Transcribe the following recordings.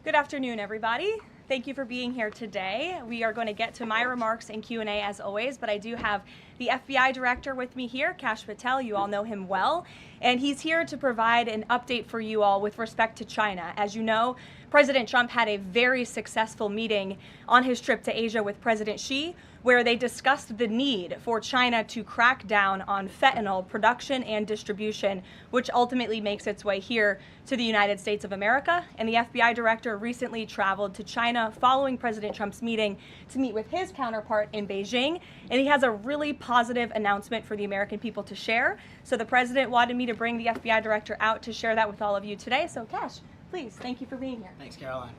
Good afternoon, everybody. Thank you for being here today. We are going to get to my remarks and Q&A as always, but I do have the FBI director with me here, Kash Patel. You all know him well, and he's here to provide an update for you all with respect to China. As you know, President Trump had a very successful meeting on his trip to Asia with President Xi, where they discussed the need for China to crack down on fentanyl production and distribution, which ultimately makes its way here to the United States of America. And the FBI director recently traveled to China following President Trump's meeting to meet with his counterpart in Beijing. And he has a really positive announcement for the American people to share. So the president wanted me to bring the FBI director out to share that with all of you today. So Kash, please, thank you for being here. Thanks, Caroline.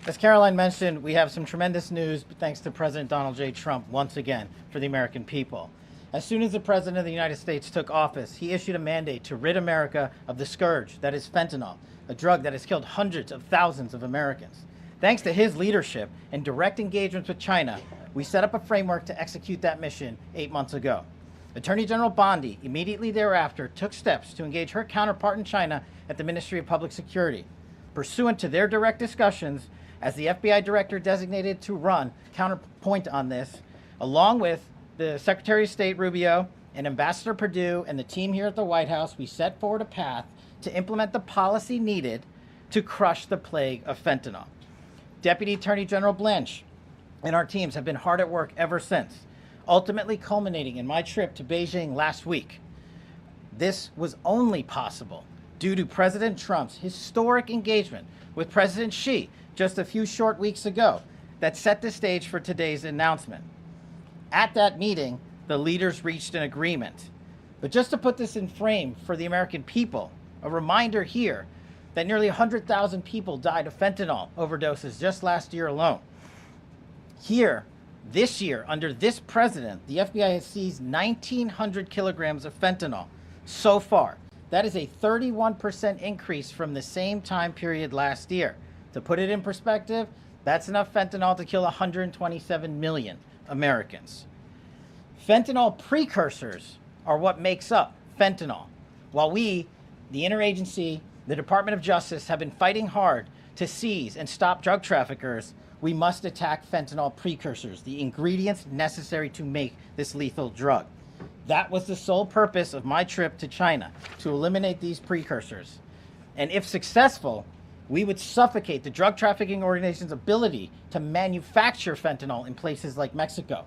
As Caroline mentioned, we have some tremendous news thanks to President Donald J. Trump once again for the American people. As soon as the President of the United States took office, he issued a mandate to rid America of the scourge that is fentanyl, a drug that has killed hundreds of thousands of Americans. Thanks to his leadership and direct engagements with China, we set up a framework to execute that mission 8 months ago. Attorney General Bondi immediately thereafter took steps to engage her counterpart in China at the Ministry of Public Security. Pursuant to their direct discussions, as the FBI director designated to run counterpoint on this, along with the Secretary of State Rubio and Ambassador Perdue and the team here at the White House, we set forward a path to implement the policy needed to crush the plague of fentanyl. Deputy Attorney General Blanche and our teams have been hard at work ever since, ultimately culminating in my trip to Beijing last week. This was only possible due to President Trump's historic engagement with President Xi just a few short weeks ago that set the stage for today's announcement. At that meeting, the leaders reached an agreement. But just to put this in frame for the American people, a reminder here that nearly 100,000 people died of fentanyl overdoses just last year alone. Here, this year, under this president, the FBI has seized 1,900 kilograms of fentanyl so far. That is a 31% increase from the same time period last year. To put it in perspective, that's enough fentanyl to kill 127 million Americans. Fentanyl precursors are what makes up fentanyl. While we, the interagency, the Department of Justice, have been fighting hard to seize and stop drug traffickers, we must attack fentanyl precursors, the ingredients necessary to make this lethal drug. That was the sole purpose of my trip to China, to eliminate these precursors. And if successful, we would suffocate the drug trafficking organization's ability to manufacture fentanyl in places like Mexico.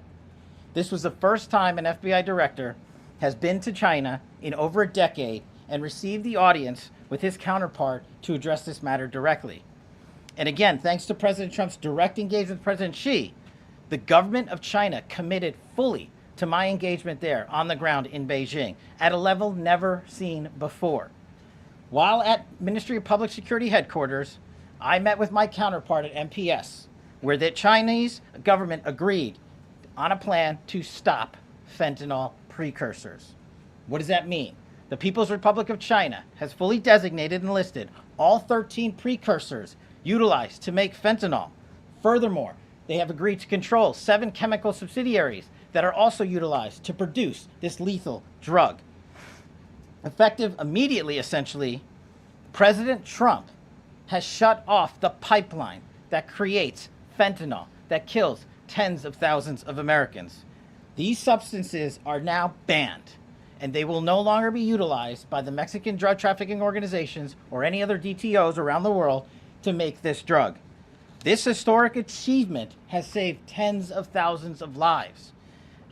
This was the first time an FBI director has been to China in over a decade and received the audience with his counterpart to address this matter directly. And again, thanks to President Trump's direct engagement with President Xi, the government of China committed fully to my engagement there on the ground in Beijing at a level never seen before. While at Ministry of Public Security headquarters, I met with my counterpart at MPS, where the Chinese government agreed on a plan to stop fentanyl precursors. What does that mean? The People's Republic of China has fully designated and listed all 13 precursors utilized to make fentanyl. Furthermore, they have agreed to control 7 chemical subsidiaries that are also utilized to produce this lethal drug. Effective immediately, essentially, President Trump has shut off the pipeline that creates fentanyl that kills tens of thousands of Americans. These substances are now banned, and they will no longer be utilized by the Mexican drug trafficking organizations or any other DTOs around the world to make this drug. This historic achievement has saved tens of thousands of lives.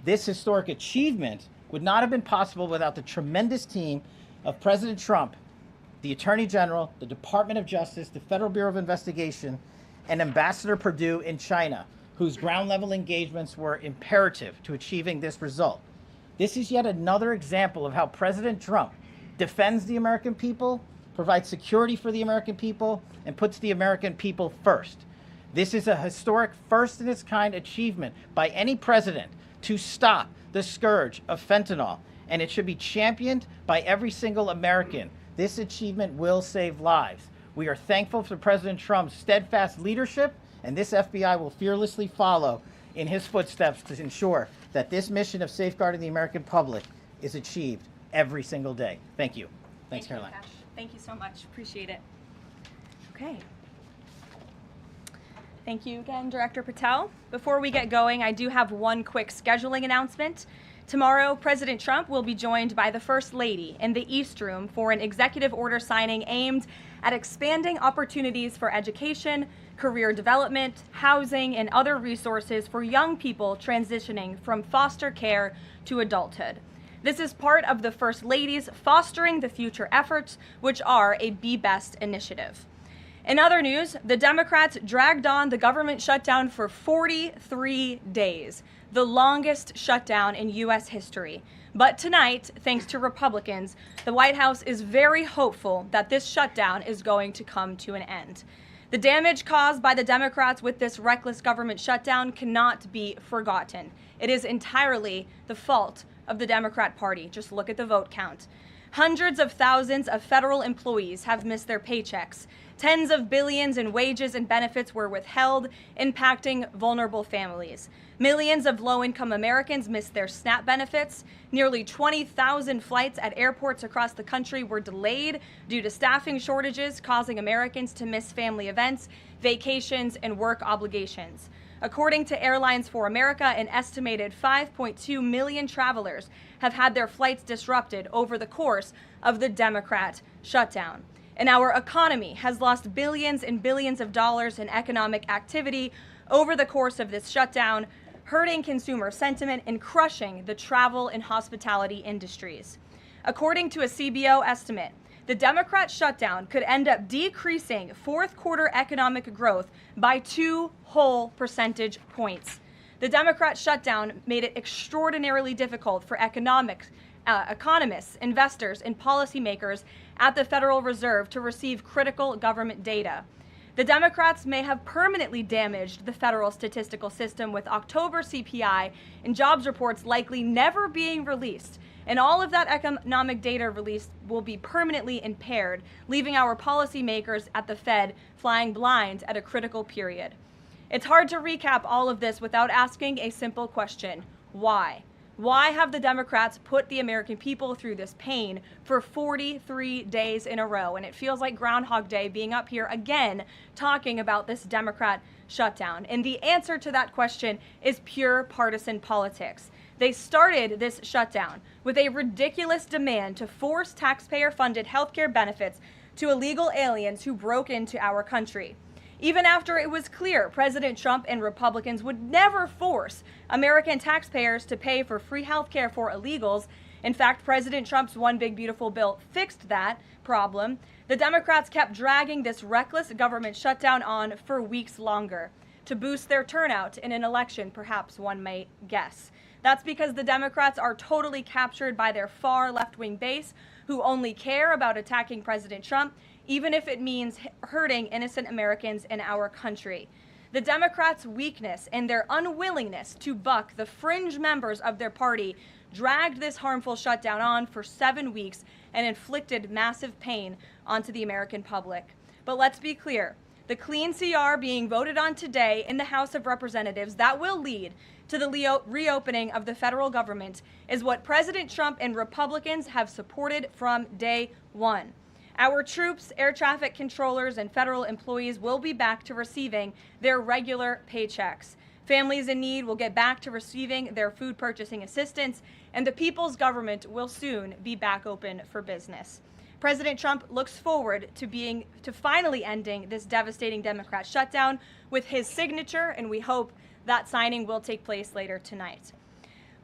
This historic achievement would not have been possible without the tremendous team of President Trump, the Attorney General, the Department of Justice, the Federal Bureau of Investigation, and Ambassador Perdue in China, whose ground-level engagements were imperative to achieving this result. This is yet another example of how President Trump defends the American people, provides security for the American people, and puts the American people first. This is a historic first-in-its-kind achievement by any president to stop the scourge of fentanyl, and it should be championed by every single American. This achievement will save lives. We are thankful for President Trump's steadfast leadership, and this FBI will fearlessly follow in his footsteps to ensure that this mission of safeguarding the American public is achieved every single day. Thank you. Thanks, Caroline. Cash. Thank you so much. Appreciate it. Okay. Thank you again, Director Patel. Before we get going, I do have one quick scheduling announcement. Tomorrow, President Trump will be joined by the First Lady in the East Room for an executive order signing aimed at expanding opportunities for education, career development, housing, and other resources for young people transitioning from foster care to adulthood. This is part of the First Lady's Fostering the Future efforts, which are a Be Best initiative. In other news, the Democrats dragged on the government shutdown for 43 days, the longest shutdown in U.S. history. But tonight, thanks to Republicans, the White House is very hopeful that this shutdown is going to come to an end. The damage caused by the Democrats with this reckless government shutdown cannot be forgotten. It is entirely the fault of the Democrat Party. Just look at the vote count. Hundreds of thousands of federal employees have missed their paychecks. Tens of billions in wages and benefits were withheld, impacting vulnerable families. Millions of low-income Americans missed their SNAP benefits. Nearly 20,000 flights at airports across the country were delayed due to staffing shortages, causing Americans to miss family events, vacations, and work obligations. According to Airlines for America, an estimated 5.2 million travelers have had their flights disrupted over the course of the Democrat shutdown. And our economy has lost billions and billions of dollars in economic activity over the course of this shutdown, hurting consumer sentiment and crushing the travel and hospitality industries. According to a CBO estimate, the Democrat shutdown could end up decreasing fourth quarter economic growth by 2 whole percentage points. The Democrat shutdown made it extraordinarily difficult for economists, investors, and policymakers at the Federal Reserve to receive critical government data. The Democrats may have permanently damaged the federal statistical system, with October CPI and jobs reports likely never being released. And all of that economic data released will be permanently impaired, leaving our policymakers at the Fed flying blind at a critical period. It's hard to recap all of this without asking a simple question: why? Why have the Democrats put the American people through this pain for 43 days in a row? And it feels like Groundhog Day being up here again talking about this Democrat shutdown. And the answer to that question is pure partisan politics. They started this shutdown with a ridiculous demand to force taxpayer-funded healthcare benefits to illegal aliens who broke into our country. Even after it was clear President Trump and Republicans would never force American taxpayers to pay for free health care for illegals. In fact, President Trump's One Big Beautiful Bill fixed that problem. The Democrats kept dragging this reckless government shutdown on for weeks longer to boost their turnout in an election, perhaps one might guess. That's because the Democrats are totally captured by their far left-wing base, who only care about attacking President Trump, even if it means hurting innocent Americans in our country. The Democrats' weakness and their unwillingness to buck the fringe members of their party dragged this harmful shutdown on for 7 weeks and inflicted massive pain onto the American public. But let's be clear, the clean CR being voted on today in the House of Representatives that will lead to the reopening of the federal government is what President Trump and Republicans have supported from day one. Our troops, air traffic controllers, and federal employees will be back to receiving their regular paychecks. Families in need will get back to receiving their food purchasing assistance, and the people's government will soon be back open for business. President Trump looks forward to finally ending this devastating Democrat shutdown with his signature, and we hope that signing will take place later tonight.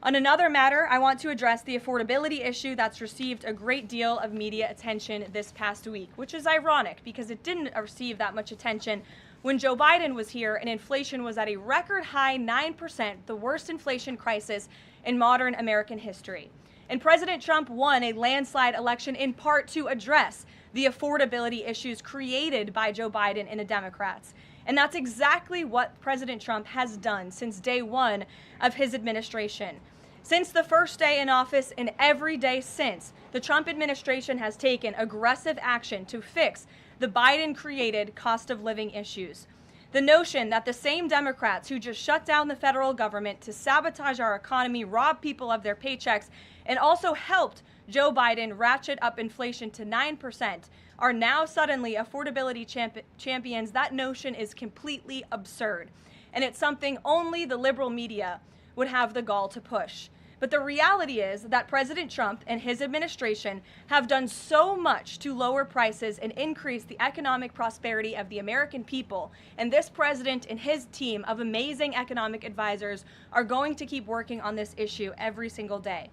On another matter, I want to address the affordability issue that's received a great deal of media attention this past week, which is ironic because it didn't receive that much attention when Joe Biden was here and inflation was at a record high 9%, the worst inflation crisis in modern American history. And President Trump won a landslide election in part to address the affordability issues created by Joe Biden and the Democrats. And that's exactly what President Trump has done since day one of his administration. Since the first day in office and every day since, the Trump administration has taken aggressive action to fix the Biden-created cost of living issues. The notion that the same Democrats who just shut down the federal government to sabotage our economy, rob people of their paychecks, and also helped Joe Biden ratchet up inflation to 9%, are now suddenly affordability champions, that notion is completely absurd. And it's something only the liberal media would have the gall to push. But the reality is that President Trump and his administration have done so much to lower prices and increase the economic prosperity of the American people. And this president and his team of amazing economic advisors are going to keep working on this issue every single day.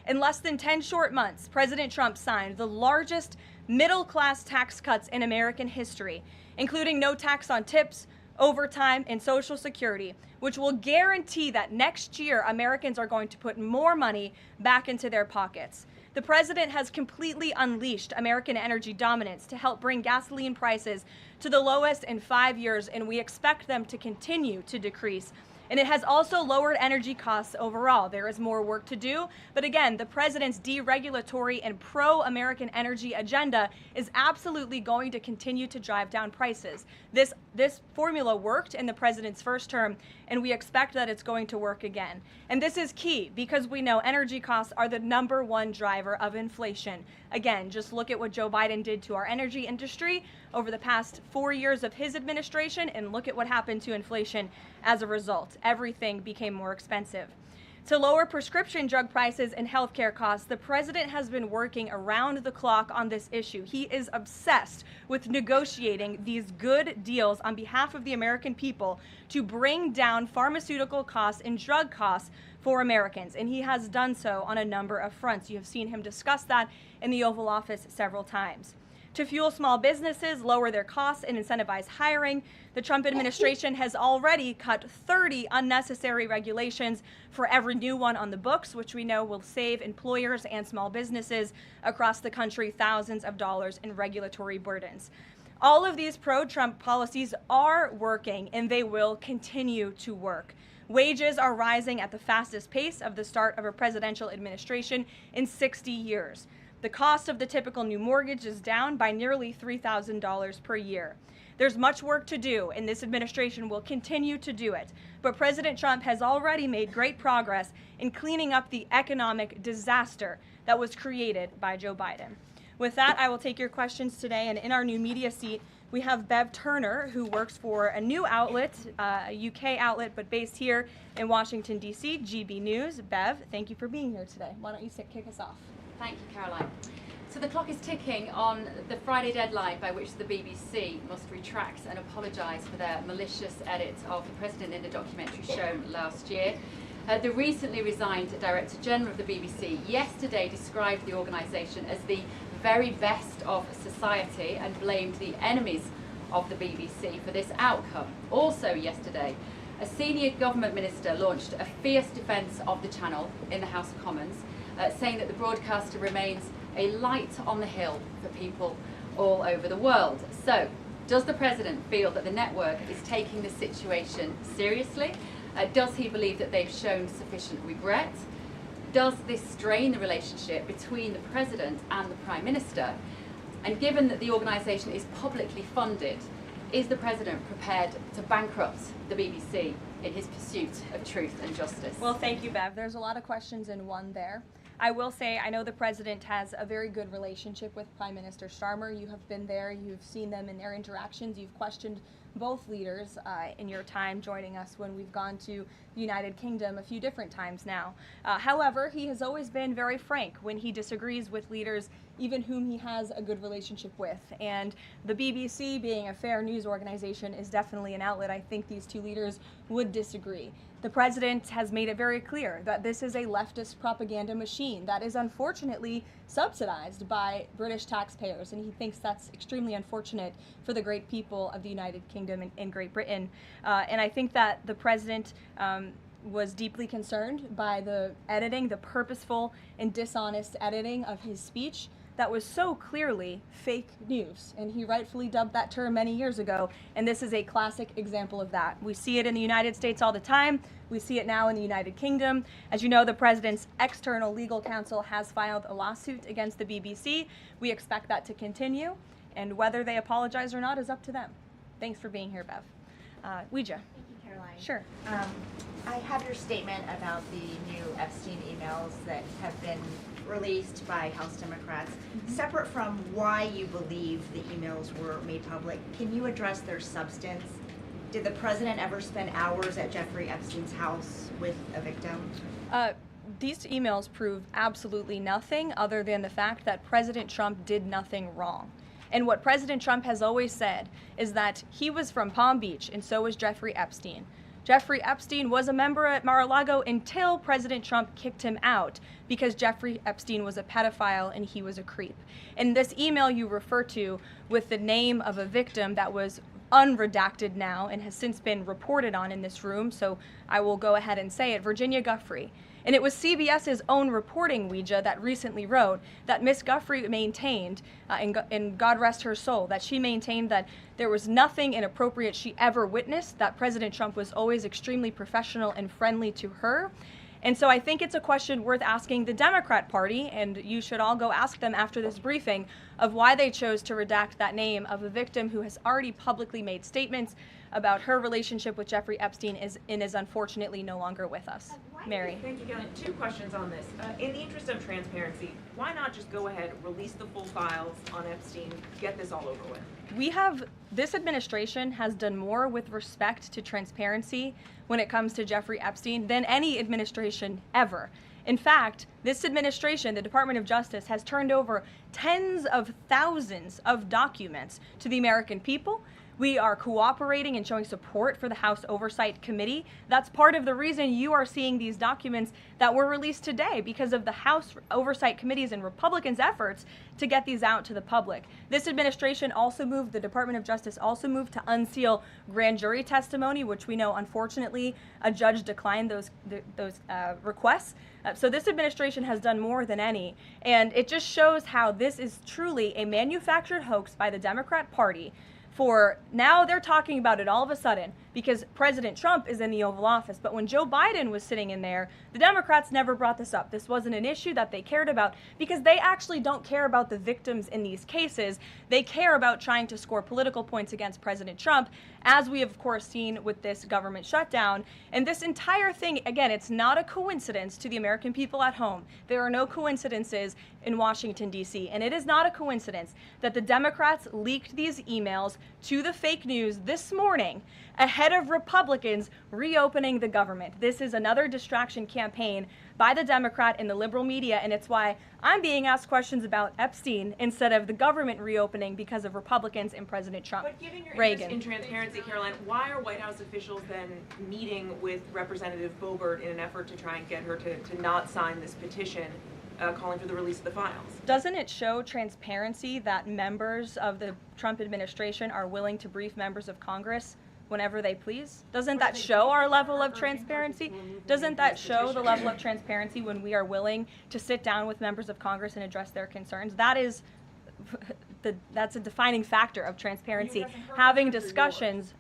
In less than 10 short months, President Trump signed the largest middle-class tax cuts in American history, including no tax on tips, overtime, and Social Security, which will guarantee that next year Americans are going to put more money back into their pockets. The president has completely unleashed American energy dominance to help bring gasoline prices to the lowest in 5 years, and we expect them to continue to decrease. And it has also lowered energy costs overall. There is more work to do, but again, the president's deregulatory and pro-American energy agenda is absolutely going to continue to drive down prices. This formula worked in the president's first term, and we expect that it's going to work again. And this is key because we know energy costs are the #1 driver of inflation. Again, just look at what Joe Biden did to our energy industry over the past 4 years of his administration, and look at what happened to inflation as a result. Everything became more expensive. To lower prescription drug prices and healthcare costs, the president has been working around the clock on this issue. He is obsessed with negotiating these good deals on behalf of the American people to bring down pharmaceutical costs and drug costs for Americans, and he has done so on a number of fronts. You have seen him discuss that in the Oval Office several times. To fuel small businesses, lower their costs, and incentivize hiring, the Trump administration has already cut 30 unnecessary regulations for every new one on the books, which we know will save employers and small businesses across the country thousands of dollars in regulatory burdens. All of these pro-Trump policies are working, and they will continue to work. Wages are rising at the fastest pace of the start of a presidential administration in 60 years. The cost of the typical new mortgage is down by nearly $3,000 per year. There's much work to do, and this administration will continue to do it. But President Trump has already made great progress in cleaning up the economic disaster that was created by Joe Biden. With that, I will take your questions today, and in our new media seat, we have Bev Turner, who works for a new outlet, a UK outlet, but based here in Washington, D.C., GB News. Bev, thank you for being here today. Why don't you kick us off? Thank you, Caroline. So the clock is ticking on the Friday deadline by which the BBC must retract and apologise for their malicious edit of the president in the documentary shown last year. The recently resigned Director General of the BBC yesterday described the organisation as the very best of society and blamed the enemies of the BBC for this outcome. Also yesterday, a senior government minister launched a fierce defence of the channel in the House of Commons, saying that the broadcaster remains a light on the hill for people all over the world. So, does the President feel that the network is taking the situation seriously? Does he believe that they've shown sufficient regret? Does this strain the relationship between the President and the Prime Minister? And given that the organisation is publicly funded, is the President prepared to bankrupt the BBC in his pursuit of truth and justice? Well, thank you, Bev. There's a lot of questions in one there. I will say I know the president has a very good relationship with Prime Minister Starmer. You have been there, you've seen them in their interactions, you've questioned both leaders in your time joining us when we've gone to the United Kingdom a few different times now. However, he has always been very frank when he disagrees with leaders even whom he has a good relationship with. And the BBC, being a fair news organization, is definitely an outlet. I think these two leaders would disagree. The president has made it very clear that this is a leftist propaganda machine that is unfortunately subsidized by British taxpayers, and he thinks that's extremely unfortunate for the great people of the United Kingdom and Great Britain. And I think that the president was deeply concerned by the editing, the purposeful and dishonest editing of his speech that was so clearly fake news, and he rightfully dubbed that term many years ago, and this is a classic example of that. We see it in the United States all the time. We see it now in the United Kingdom. As you know, the president's external legal counsel has filed a lawsuit against the BBC. We expect that to continue, and whether they apologize or not is up to them. Thanks for being here, Bev. Ouija. Thank you, Caroline. Sure. I have your statement about the new Epstein emails that have been released by House Democrats. Separate from why you believe the emails were made public, can you address their substance? Did the president ever spend hours at Jeffrey Epstein's house with a victim? These emails prove absolutely nothing other than the fact that President Trump did nothing wrong. And what President Trump has always said is that he was from Palm Beach, and so was Jeffrey Epstein. Jeffrey Epstein was a member at Mar-a-Lago until President Trump kicked him out because Jeffrey Epstein was a pedophile and he was a creep. And this email you refer to with the name of a victim that was unredacted now and has since been reported on in this room, so I will go ahead and say it, Virginia Giuffre. And it was CBS's own reporting, Ouija, that recently wrote that Miss Giuffre maintained, and God rest her soul, that she maintained that there was nothing inappropriate she ever witnessed, that President Trump was always extremely professional and friendly to her. And so I think it's a question worth asking the Democrat Party, and you should all go ask them after this briefing, of why they chose to redact that name of a victim who has already publicly made statements about her relationship with Jeffrey Epstein and is unfortunately no longer with us. Mary. Thank you, Kelly. Two questions on this. In the interest of transparency, why not just go ahead, release the full files on Epstein, get this all over with? This administration has done more with respect to transparency when it comes to Jeffrey Epstein than any administration ever. In fact, this administration, the Department of Justice, has turned over tens of thousands of documents to the American people. We are cooperating and showing support for the House Oversight Committee. That's part of the reason you are seeing these documents that were released today, because of the House Oversight Committee's and Republicans' efforts to get these out to the public. This administration also moved, the Department of Justice also moved to unseal grand jury testimony, which we know, unfortunately, a judge declined those requests. So this administration has done more than any, and it just shows how this is truly a manufactured hoax by the Democrat Party. For now, they're talking about it all of a sudden because President Trump is in the Oval Office. But when Joe Biden was sitting in there, the Democrats never brought this up. This wasn't an issue that they cared about because they actually don't care about the victims in these cases. They care about trying to score political points against President Trump, as we have, of course, seen with this government shutdown. And this entire thing, again, it's not a coincidence to the American people at home. There are no coincidences in Washington, D.C. And it is not a coincidence that the Democrats leaked these emails to the fake news this morning ahead of Republicans reopening the government. This is another distraction campaign by the Democrat and the liberal media, and it's why I'm being asked questions about Epstein instead of the government reopening because of Republicans and President Trump. But given your Reagan. interest in transparency, Caroline, why are White House officials then meeting with Representative Boebert in an effort to try and get her to not sign this petition calling for the release of the files? Doesn't it show transparency that members of the Trump administration are willing to brief members of Congress whenever they please? Doesn't that show our level of transparency? Doesn't that show the level of transparency when we are willing to sit down with members of Congress and address their concerns? That's a defining factor of transparency. Having discussions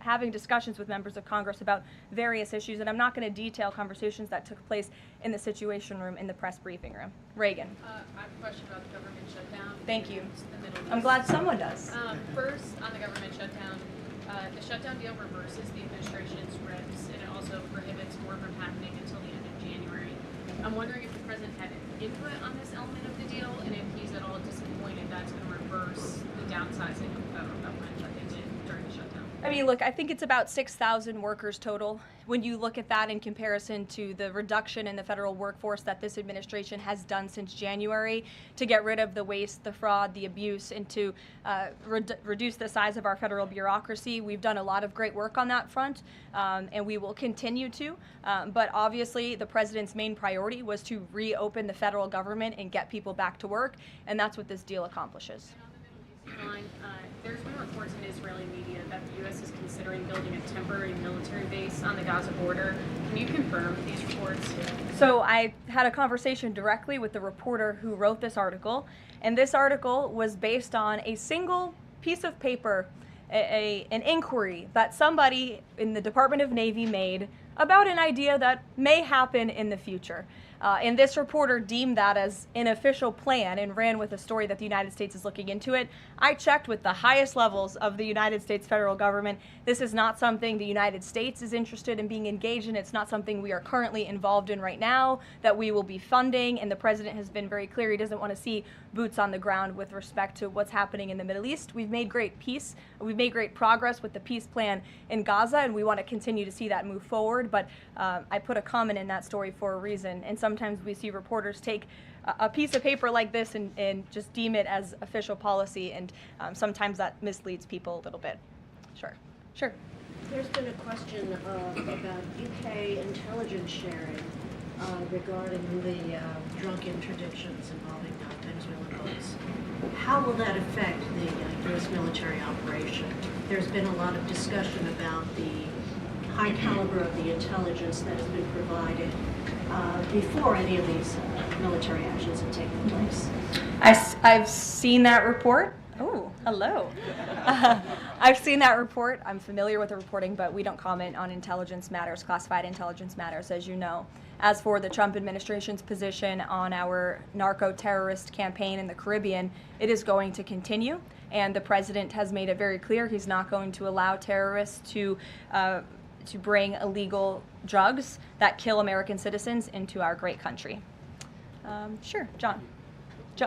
with members of Congress about various issues, and I'm not going to detail conversations that took place in the Situation Room in the press briefing room. Reagan. I have a question about the government shutdown. Thank you. The Middle East. I'm glad someone does. First, on the government shutdown, the shutdown deal reverses the administration's reps, and it also prohibits more from happening until the end of January. I'm wondering if the president had input on this element of the deal, and if he's at all disappointed that's going to reverse the downsizing of government that they did during the shutdown. I mean, look, I think it's about 6,000 workers total. When you look at that in comparison to the reduction in the federal workforce that this administration has done since January to get rid of the waste, the fraud, the abuse, and to reduce the size of our federal bureaucracy, we've done a lot of great work on that front, and we will continue to. But obviously, the president's main priority was to reopen the federal government and get people back to work, and that's what this deal accomplishes. Line, there's been reports in Israeli media that the U.S. is considering building a temporary military base on the Gaza border. Can you confirm these reports? So I had a conversation directly with the reporter who wrote this article, and this article was based on a single piece of paper, an inquiry that somebody in the Department of Navy made about an idea that may happen in the future. And this reporter deemed that as an official plan and ran with a story that the United States is looking into it. I checked with the highest levels of the United States federal government. This is not something the United States is interested in being engaged in. It's not something we are currently involved in right now that we will be funding. And the president has been very clear he doesn't want to see boots on the ground with respect to what's happening in the Middle East. We've made great peace. We've made great progress with the peace plan in Gaza, and we want to continue to see that move forward. But I put a comment in that story for a reason. And sometimes we see reporters take a piece of paper like this and just deem it as official policy, and sometimes that misleads people a little bit. Sure. There's been a question about UK intelligence sharing regarding the drunk interdictions involving Venezuelan boats. How will that affect the U.S. military operation? There's been a lot of discussion about the high caliber of the intelligence that has been provided before any of these military actions have taken place. I've seen that report. Oh, hello. I've seen that report. I'm familiar with the reporting, but we don't comment on intelligence matters, classified intelligence matters, as you know. As for the Trump administration's position on our narco-terrorist campaign in the Caribbean, it is going to continue, and the president has made it very clear he's not going to allow terrorists to bring illegal drugs that kill American citizens into our great country. Sure, John.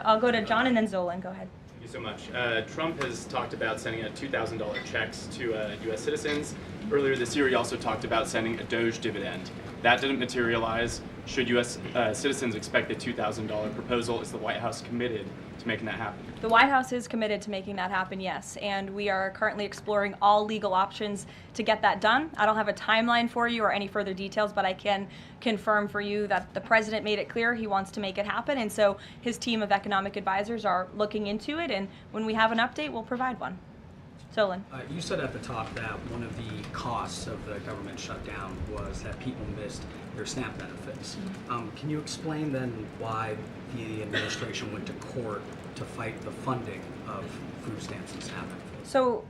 I'll go to John and then Zolan. Go ahead. Thank you so much. Trump has talked about sending out $2,000 checks to U.S. citizens. Earlier this year, he also talked about sending a Doge dividend. That didn't materialize. Should U.S. Citizens expect the $2,000 proposal? Is the White House committed to making that happen? The White House is committed to making that happen, yes, and we are currently exploring all legal options to get that done. I don't have a timeline for you or any further details, but I can confirm for you that the president made it clear he wants to make it happen, and so his team of economic advisors are looking into it, and when we have an update, we'll provide one. Solon. You said at the top that one of the costs of the government shutdown was that people missed their SNAP benefits. Can you explain then why the administration went to court to fight the funding of food stamps and SNAP benefits? So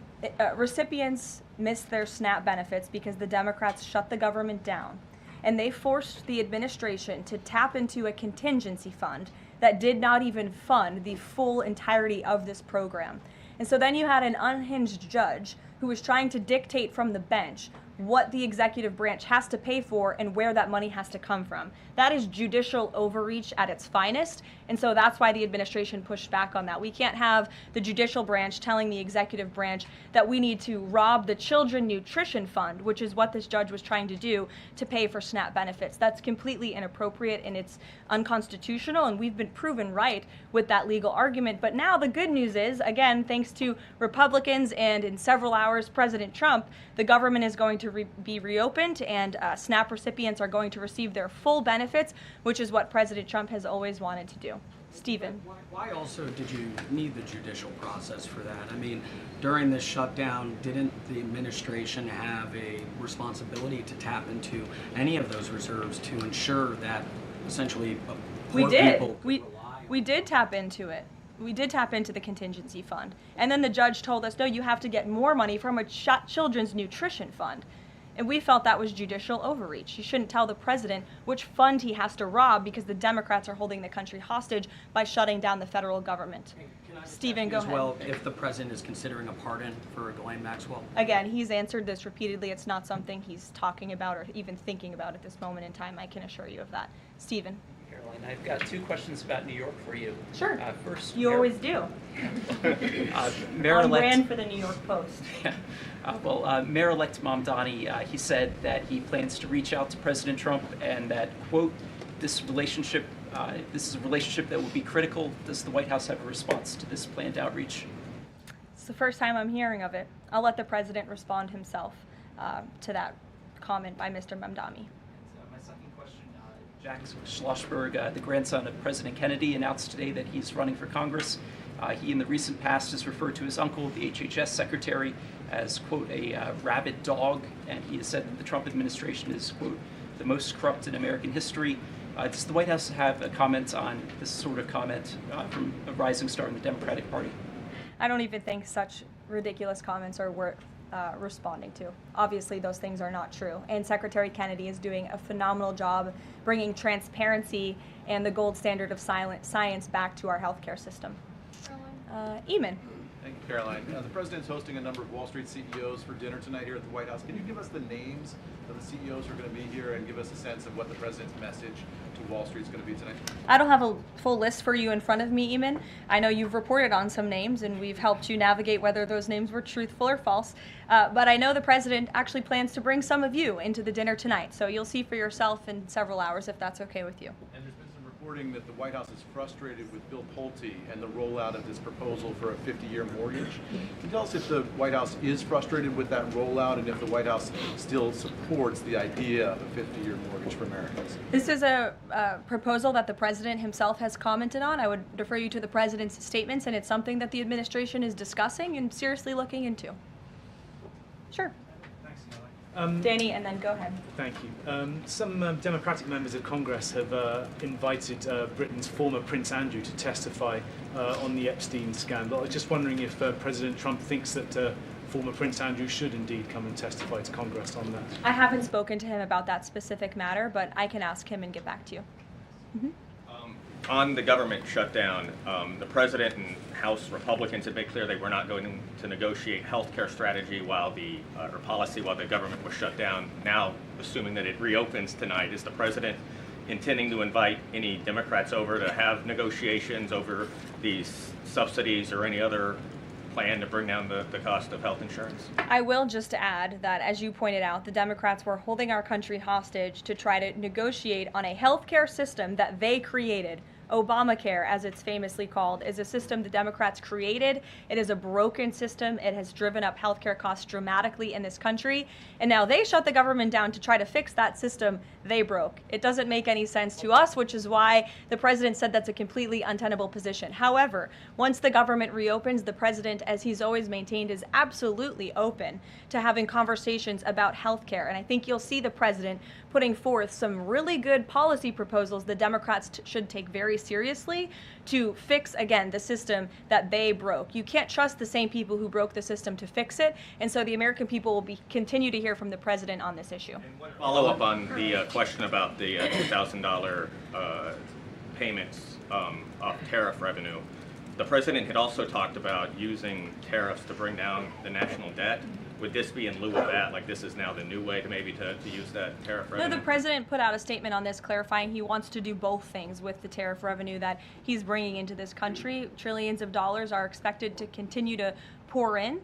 recipients missed their SNAP benefits because the Democrats shut the government down, and they forced the administration to tap into a contingency fund that did not even fund the full entirety of this program. And so then you had an unhinged judge who was trying to dictate from the bench what the executive branch has to pay for and where that money has to come from. That is judicial overreach at its finest, and so that's why the administration pushed back on that. We can't have the judicial branch telling the executive branch that we need to rob the Children Nutrition Fund, which is what this judge was trying to do, to pay for SNAP benefits. That's completely inappropriate and it's unconstitutional, and we've been proven right with that legal argument. But now the good news is, again, thanks to Republicans and in several hours President Trump, the government is going to be reopened, and SNAP recipients are going to receive their full benefits, which is what President Trump has always wanted to do. Stephen. Why also did you need the judicial process for that? I mean, during this shutdown, didn't the administration have a responsibility to tap into any of those reserves to ensure that essentially poor people could rely on? We did tap into it. We did tap into the contingency fund. And then the judge told us, no, you have to get more money from a children's nutrition fund. And we felt that was judicial overreach. You shouldn't tell the president which fund he has to rob because the Democrats are holding the country hostage by shutting down the federal government. Stephen, go ahead. Well, if the president is considering a pardon for Ghislaine Maxwell? Again, he's answered this repeatedly. It's not something he's talking about or even thinking about at this moment in time. I can assure you of that. Stephen. Caroline. I've got two questions about New York for you. Sure. First, you always do. On brand for the New York Post. Mayor-elect Mamdani, he said that he plans to reach out to President Trump and that, quote, this is a relationship that will be critical. Does the White House have a response to this planned outreach? It's the first time I'm hearing of it. I'll let the president respond himself to that comment by Mr. Mamdani. My second question, Jack Schlossberg, the grandson of President Kennedy, announced today that he's running for Congress. He in the recent past has referred to his uncle, the HHS secretary, as, quote, a rabid dog, and he has said that the Trump administration is, quote, the most corrupt in American history. Does the White House have a comment on this sort of comment from a rising star in the Democratic Party? I don't even think such ridiculous comments are worth responding to. Obviously, those things are not true. And Secretary Kennedy is doing a phenomenal job bringing transparency and the gold standard of science back to our healthcare system. Eamon. Thank you, Caroline. The president's hosting a number of Wall Street CEOs for dinner tonight here at the White House. Can you give us the names of the CEOs who are going to be here and give us a sense of what the president's message to Wall Street is going to be tonight? I don't have a full list for you in front of me, Eamon. I know you've reported on some names and we've helped you navigate whether those names were truthful or false. But I know the president actually plans to bring some of you into the dinner tonight. So you'll see for yourself in several hours if that's okay with you. And there's been some reporting that the White House is frustrated with Bill Pulte and the rollout of this proposal for a 50-year mortgage. Can you tell us if the White House is frustrated with that rollout and if the White House still supports the idea of a 50-year mortgage for Americans? This is a proposal that the president himself has commented on. I would defer you to the president's statements, and it's something that the administration is discussing and seriously looking into. Sure. Thanks, Danny, and then go ahead. Thank you. Some Democratic members of Congress have invited Britain's former Prince Andrew to testify on the Epstein scandal. I was just wondering if President Trump thinks that former Prince Andrew should indeed come and testify to Congress on that. I haven't spoken to him about that specific matter, but I can ask him and get back to you. Mm-hmm. On the government shutdown, the president and House Republicans had made clear they were not going to negotiate health care strategy or policy while the government was shut down. Now, assuming that it reopens tonight, is the president intending to invite any Democrats over to have negotiations over these subsidies or any other plan to bring down the cost of health insurance? I will just add that, as you pointed out, the Democrats were holding our country hostage to try to negotiate on a healthcare system that they created. Obamacare, as it's famously called, is a system the Democrats created. It is a broken system. It has driven up healthcare costs dramatically in this country. And now they shut the government down to try to fix that system they broke. It doesn't make any sense to us, which is why the president said that's a completely untenable position. However, once the government reopens, the president, as he's always maintained, is absolutely open to having conversations about healthcare. And I think you'll see the president putting forth some really good policy proposals the Democrats should take very seriously to fix, again, the system that they broke. You can't trust the same people who broke the system to fix it, and so the American people will continue to hear from the president on this issue. And one follow-up on the question about the $2,000 payments of tariff revenue. The president had also talked about using tariffs to bring down the national debt. Would this be in lieu of that? Like this is now the new way to maybe to use that tariff revenue? No, the president put out a statement on this clarifying he wants to do both things with the tariff revenue that he's bringing into this country. Trillions of dollars are expected to continue to pour in,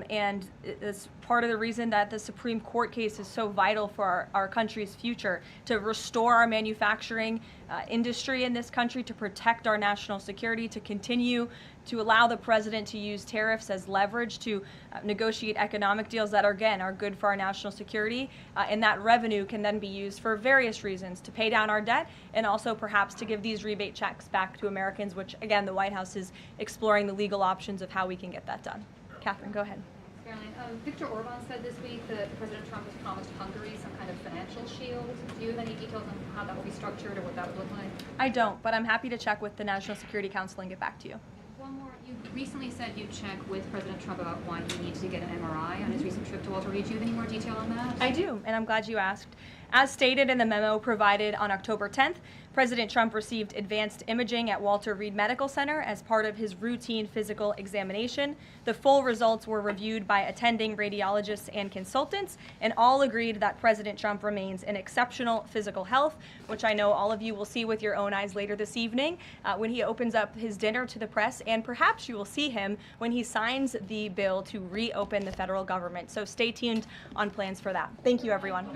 and it's part of the reason that the Supreme Court case is so vital for our country's future, to restore our manufacturing industry in this country, to protect our national security, to continue to allow the president to use tariffs as leverage to negotiate economic deals that, again, are good for our national security. And that revenue can then be used for various reasons, to pay down our debt and also perhaps to give these rebate checks back to Americans, which, again, the White House is exploring the legal options of how we can get that done. Catherine, go ahead. Caroline, Viktor Orban said this week that President Trump has promised Hungary some kind of financial shield. Do you have any details on how that will be structured or what that would look like? I don't, but I'm happy to check with the National Security Council and get back to you. One more. You recently said you'd check with President Trump about why he needs to get an MRI on his recent trip to Walter Reed. Do you have any more detail on that? I do, and I'm glad you asked. As stated in the memo provided on October 10th, President Trump received advanced imaging at Walter Reed Medical Center as part of his routine physical examination. The full results were reviewed by attending radiologists and consultants, and all agreed that President Trump remains in exceptional physical health, which I know all of you will see with your own eyes later this evening when he opens up his dinner to the press, and perhaps you will see him when he signs the bill to reopen the federal government. So stay tuned on plans for that. Thank you, everyone.